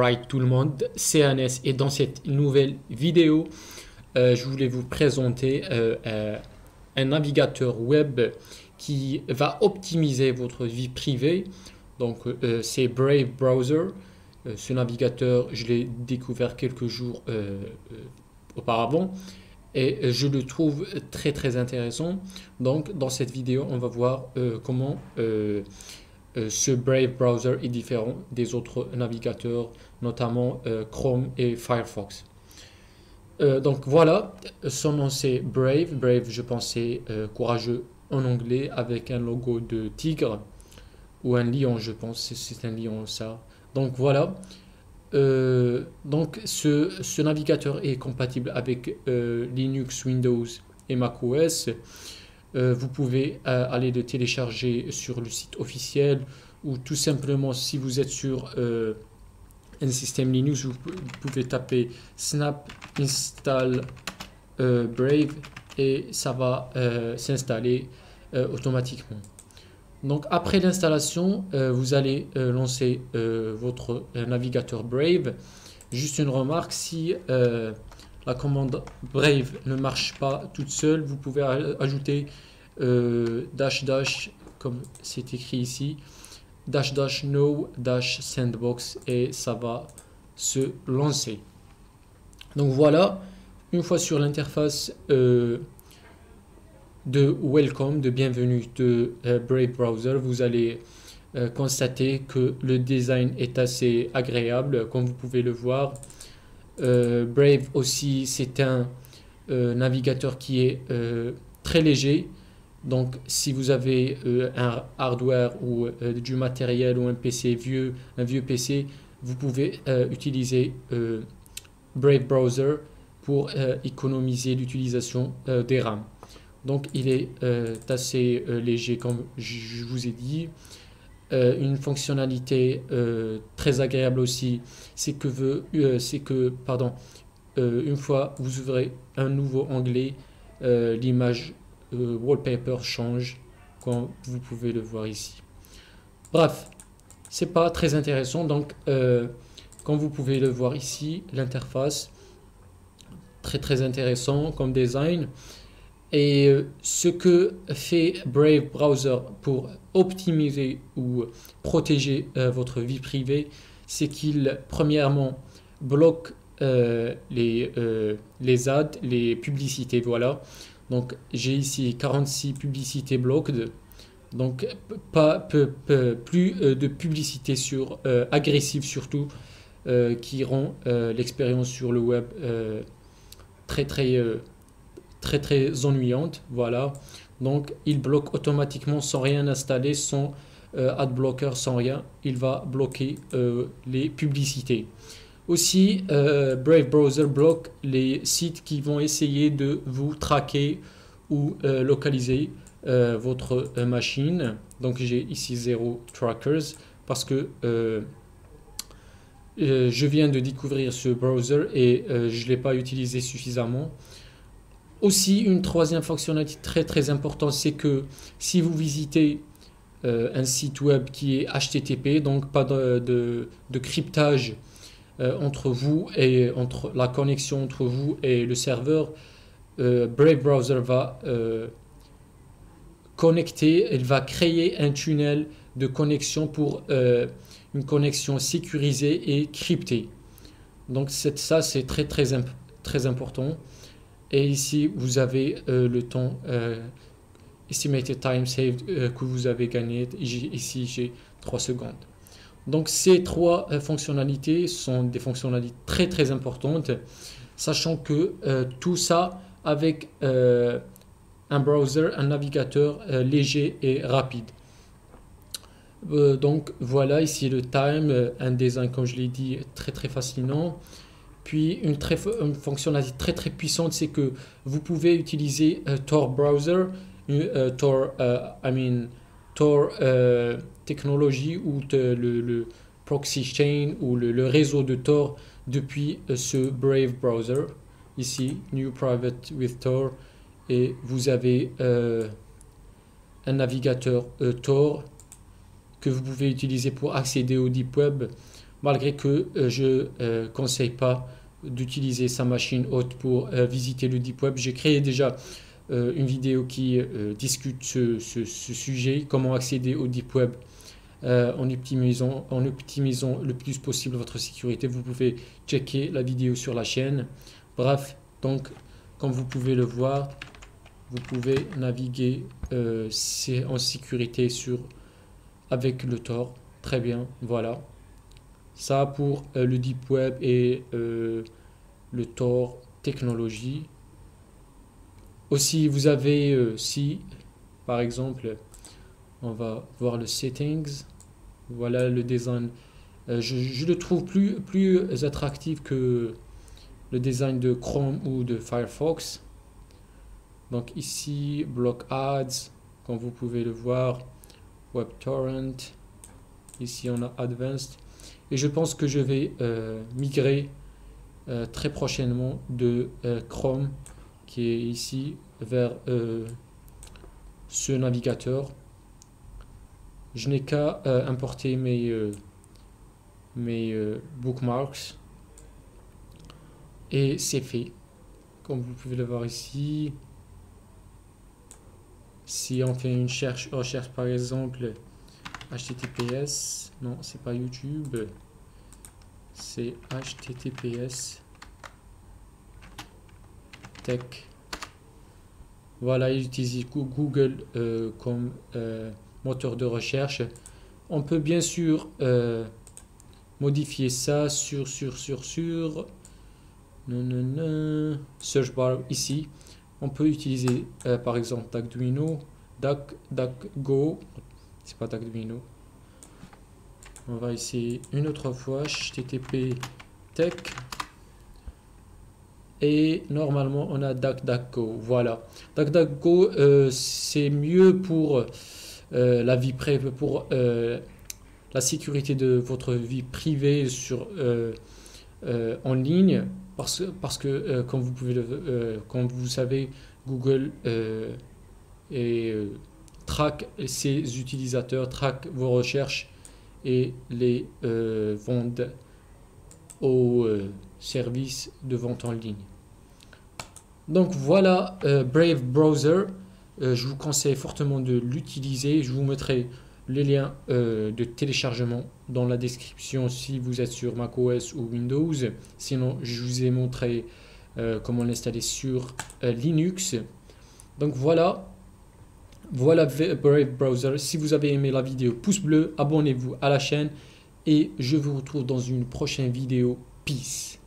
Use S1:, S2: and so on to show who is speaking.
S1: Alright tout le monde, c'est Anes et dans cette nouvelle vidéo, je voulais vous présenter un navigateur web qui va optimiser votre vie privée. Donc c'est Brave Browser. Ce navigateur, je l'ai découvert quelques jours auparavant et je le trouve très intéressant. Donc dans cette vidéo, on va voir comment ce Brave Browser est différent des autres navigateurs, notamment Chrome et Firefox. Donc voilà, son nom c'est Brave. Brave, je pensais courageux en anglais avec un logo de tigre ou un lion, je pense, c'est un lion ça. Donc voilà. Donc ce navigateur est compatible avec Linux, Windows et macOS. Vous pouvez aller le télécharger sur le site officiel ou tout simplement si vous êtes sur un système Linux, vous pouvez taper snap install Brave et ça va s'installer automatiquement. Donc après l'installation, vous allez lancer votre navigateur Brave. Juste une remarque, si la commande Brave ne marche pas toute seule, vous pouvez ajouter dash comme c'est écrit ici, dash no dash sandbox et ça va se lancer. Donc voilà, une fois sur l'interface de welcome, de bienvenue de Brave Browser, vous allez constater que le design est assez agréable comme vous pouvez le voir. Brave aussi c'est un navigateur qui est très léger. Donc si vous avez un hardware ou du matériel ou un PC un vieux PC, vous pouvez utiliser Brave Browser pour économiser l'utilisation des RAM. Donc il est assez léger comme je vous ai dit. Une fonctionnalité très agréable aussi, c'est que une fois vous ouvrez un nouveau onglet, l'image wallpaper change comme vous pouvez le voir ici. Bref, c'est pas très intéressant. Donc comme vous pouvez le voir ici, l'interface très intéressant comme design. Et ce que fait Brave Browser pour optimiser ou protéger votre vie privée, c'est qu'il premièrement bloque les ads, les publicités. Voilà. Donc j'ai ici 46 publicités bloquées. Donc plus de publicités agressives surtout qui rend l'expérience sur le web très ennuyante. Voilà. Donc il bloque automatiquement sans rien installer, sans adblocker, sans rien. Il va bloquer les publicités. Aussi, Brave Browser bloque les sites qui vont essayer de vous traquer ou localiser votre machine. Donc j'ai ici 0 trackers parce que je viens de découvrir ce browser et je ne l'ai pas utilisé suffisamment. Aussi, une troisième fonctionnalité très importante, c'est que si vous visitez un site web qui est HTTP, donc pas de cryptage entre vous et entre la connexion entre vous et le serveur, Brave Browser va connecter, elle va créer un tunnel de connexion pour une connexion sécurisée et cryptée. Donc ça c'est très important. Et ici vous avez le temps estimated time saved que vous avez gagné. Ici j'ai 3 secondes. Donc ces trois fonctionnalités sont des fonctionnalités très importantes, sachant que tout ça avec un browser, un navigateur léger et rapide. Donc voilà ici le time, un design comme je l'ai dit très fascinant. Puis une fonctionnalité très puissante, c'est que vous pouvez utiliser Tor browser, Tor technologie ou le proxy chain ou le réseau de Tor depuis ce Brave browser. Ici, New Private with Tor, et vous avez un navigateur Tor que vous pouvez utiliser pour accéder au Deep Web. malgré que je ne conseille pas d'utiliser sa machine haute pour visiter le Deep Web. J'ai créé déjà une vidéo qui discute ce sujet, comment accéder au Deep Web en optimisant le plus possible votre sécurité. Vous pouvez checker la vidéo sur la chaîne. Bref, donc, comme vous pouvez le voir, vous pouvez naviguer en sécurité avec le Tor. Très bien, voilà. Ça pour le Deep Web et le Tor technologie. Aussi, vous avez, si par exemple, on va voir le settings. Voilà le design. Je le trouve plus attractif que le design de Chrome ou de Firefox. Donc ici, Block Ads, comme vous pouvez le voir, WebTorrent. Ici, on a Advanced. Et je pense que je vais migrer très prochainement de Chrome, qui est ici, vers ce navigateur. Je n'ai qu'à importer mes bookmarks. Et c'est fait. Comme vous pouvez le voir ici. Si on fait une recherche par exemple HTTPS, non c'est pas YouTube, c'est HTTPS Tech. Voilà, il utilise Google comme moteur de recherche. On peut bien sûr modifier ça sur search bar ici. On peut utiliser par exemple DuckDuino, DuckDuckGo, c'est pas DuckDuino. On va essayer une autre fois HTTP Tech et normalement on a DuckDuckGo. Voilà, DuckDuckGo c'est mieux pour la vie privée, pour la sécurité de votre vie privée en ligne. Parce que comme vous savez, Google traque ses utilisateurs, traque vos recherches et les vendent aux services de vente en ligne. Donc voilà Brave Browser. Je vous conseille fortement de l'utiliser. Je vous mettrai les liens de téléchargement dans la description si vous êtes sur macOS ou Windows. Sinon, je vous ai montré comment l'installer sur Linux. Donc voilà Brave Browser. Si vous avez aimé la vidéo, pouce bleu, abonnez-vous à la chaîne et je vous retrouve dans une prochaine vidéo. Peace.